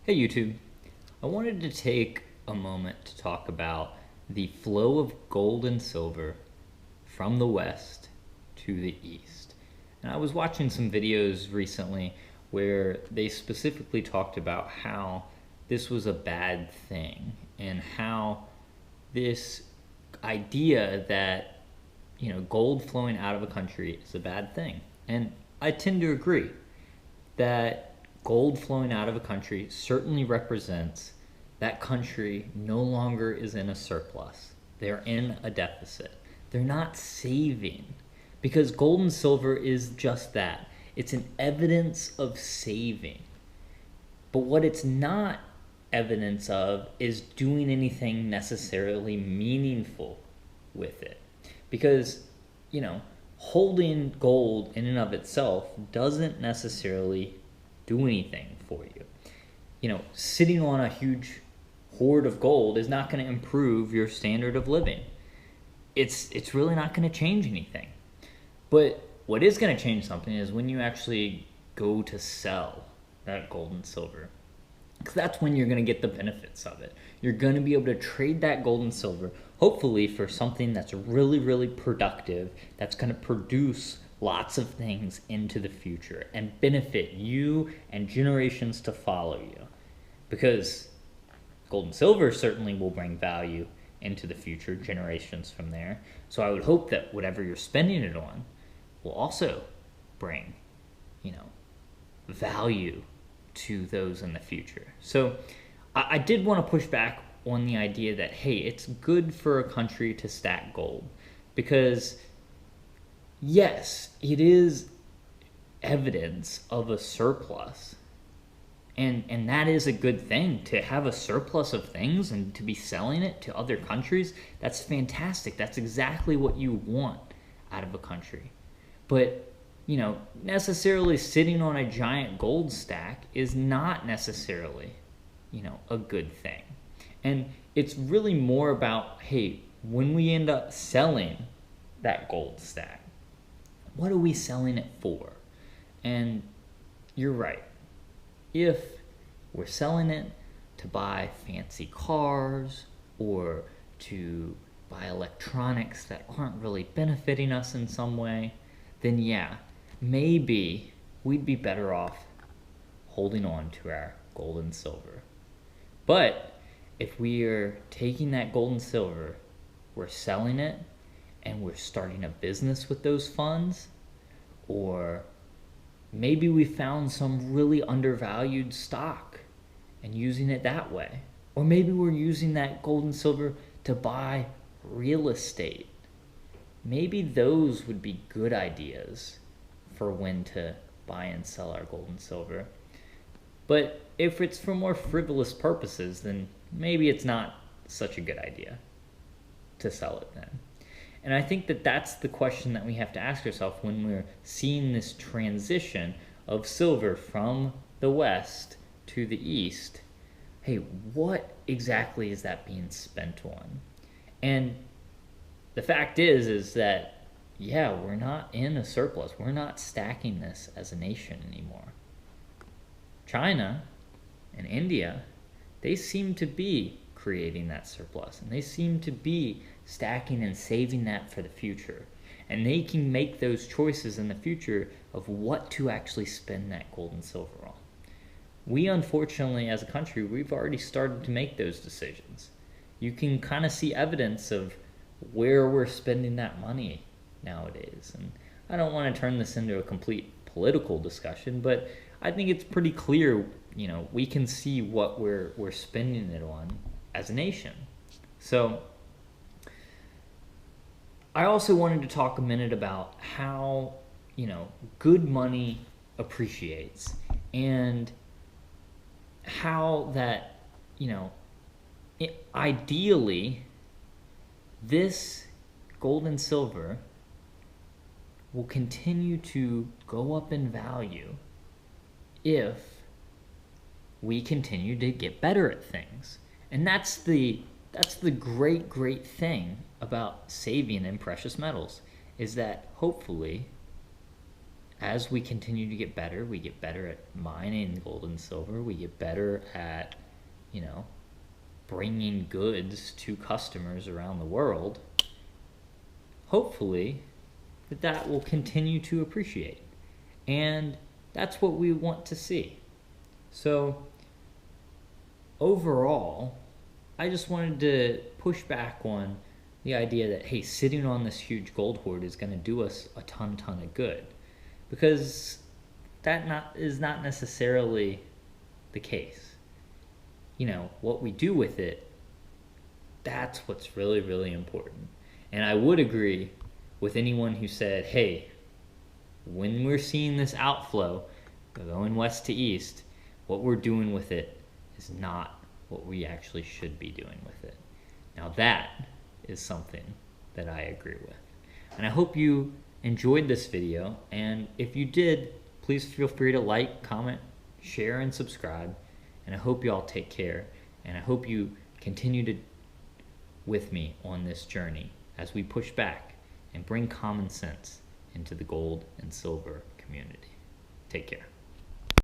Hey YouTube, I wanted to take a moment to talk about the flow of gold and silver from the west to the east. And I was watching some videos recently where they specifically talked about how this was a bad thing and how this idea that gold flowing out of a country is a bad thing. And I tend to agree that gold flowing out of a country certainly represents that country no longer is in a surplus. They're in a deficit. They're not saving, because gold and silver is just that. It's an evidence of saving. But what it's not evidence of is doing anything necessarily meaningful with it. Because, holding gold in and of itself doesn't necessarily do anything for you. Sitting on a huge hoard of gold is not going to improve your standard of living. It's really not going to change anything. But what is going to change something is when you actually go to sell that gold and silver. Because that's when you're going to get the benefits of it. You're going to be able to trade that gold and silver, hopefully for something that's really, really productive, that's going to produce lots of things into the future and benefit you and generations to follow you. Because gold and silver certainly will bring value into the future generations from there. So I would hope that whatever you're spending it on will also bring, value to those in the future. So I did want to push back on the idea that, hey, it's good for a country to stack gold, because yes, it is evidence of a surplus. And that is a good thing, to have a surplus of things and to be selling it to other countries. That's fantastic. That's exactly what you want out of a country. But, necessarily sitting on a giant gold stack is not necessarily, a good thing. And it's really more about, hey, when we end up selling that gold stack, what are we selling it for? And you're right. If we're selling it to buy fancy cars or to buy electronics that aren't really benefiting us in some way, then yeah, maybe we'd be better off holding on to our gold and silver. But if we are taking that gold and silver, we're selling it, and we're starting a business with those funds, or maybe we found some really undervalued stock and using it that way. Or maybe we're using that gold and silver to buy real estate. Maybe those would be good ideas for when to buy and sell our gold and silver. But if it's for more frivolous purposes, then maybe it's not such a good idea to sell it then. And I think that that's the question that we have to ask ourselves when we're seeing this transition of silver from the west to the east. Hey, what exactly is that being spent on? And the fact is that, yeah, we're not in a surplus. We're not stacking this as a nation anymore. China and India, they seem to be creating that surplus, and they seem to be stacking and saving that for the future. And they can make those choices in the future of what to actually spend that gold and silver on. We, unfortunately, as a country, we've already started to make those decisions. You can kind of see evidence of where we're spending that money nowadays. And I don't want to turn this into a complete political discussion, but I think it's pretty clear, we can see what we're spending it on as a nation. So I also wanted to talk a minute about how, good money appreciates, and how that, ideally, this gold and silver will continue to go up in value if we continue to get better at things. And that's the great thing about saving in precious metals, is that hopefully, as we continue to get better, we get better at mining gold and silver, we get better at, you know, bringing goods to customers around the world, hopefully that will continue to appreciate. And that's what we want to see. So overall, I just wanted to push back on the idea that, hey, sitting on this huge gold hoard is going to do us a ton of good. Because that is not necessarily the case. You know, what we do with it, that's what's really important. And I would agree with anyone who said, hey, when we're seeing this outflow going west to east, what we're doing with it is not what we actually should be doing with it. Now that is something that I agree with. And I hope you enjoyed this video, and if you did, please feel free to like, comment, share, and subscribe. And I hope you all take care, and I hope you continue with me on this journey as we push back and bring common sense into the gold and silver community. Take care.